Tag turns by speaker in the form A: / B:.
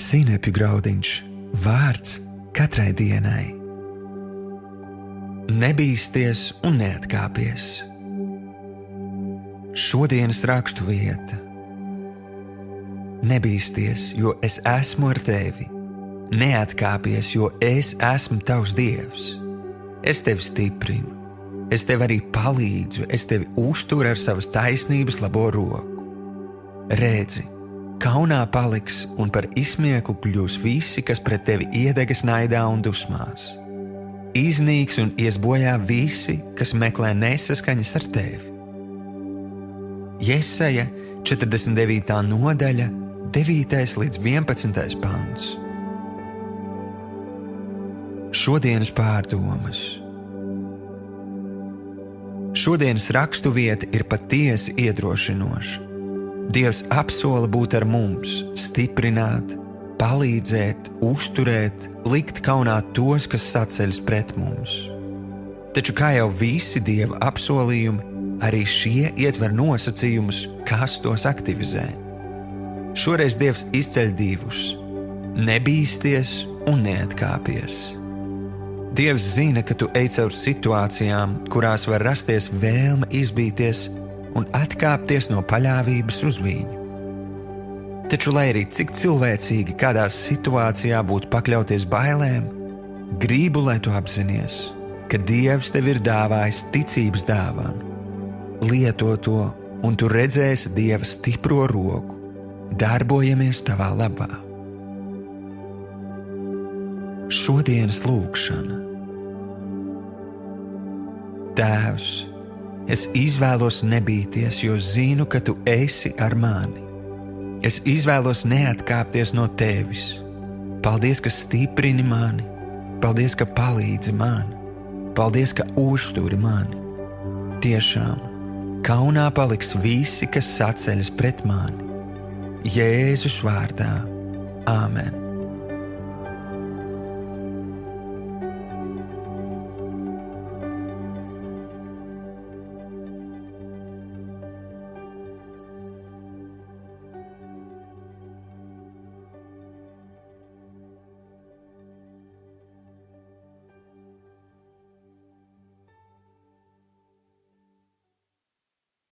A: Zinepju graudiņš, vārds katrai dienai. Nebīsties un neatkāpies. Šodienas rakstu vieta. Nebīsties, jo es esmu ar tevi. Neatkāpies, jo es esmu tavs Dievs. Es tevi stiprinu, es tev arī palīdzu, es tevi uzturu ar savas taisnības labo roku. Redzi, kaunā paliks un par izsmieklu kļūs visi, kas pret tevi iedegas naidā un dusmās. Iznīks un ies bojā visi, kas meklē nesaskaņas ar tevi. Jesaja 49. nodaļa, 9. līdz 11. pants. Šodienas pārdomas. Šodienas rakstu vieta ir patiesi iedrošinoša. Dievs apsola būt ar mums, stiprināt, palīdzēt, uzturēt, likt kaunā tos, kas saceļas pret mums. Taču kā jau visi Dieva apsolījumi, arī šie ietver nosacījumus, kas tos aktivizē. Šoreiz Dievs izceļ divus – nebīsties un neatkāpies. Dievs zina, ka tu ej caur situācijām, kurās var rasties vēlme izbīties un atkāpties no paļāvības uz viņu. Taču, lai arī cik cilvēcīgi kādā situācijā būtu pakļauties bailēm, gribu, lai tu apzinies, ka Dievs tev ir dāvājis ticības dāvanu. Lieto to, un tu redzēsi Dieva stipro roku. Darbojamies tavā labā. Šodienas lūgšana. Tēvs, es izvēlos nebīties, jo zinu, ka tu esi ar mani. Es izvēlos neatkāpties no tevis. Paldies, ka stiprini mani. Paldies, ka palīdzi man. Paldies, ka uzturi mani. Tiešām, kaunā paliks visi, kas saceļas pret mani. Jēzus vārdā. Āmen.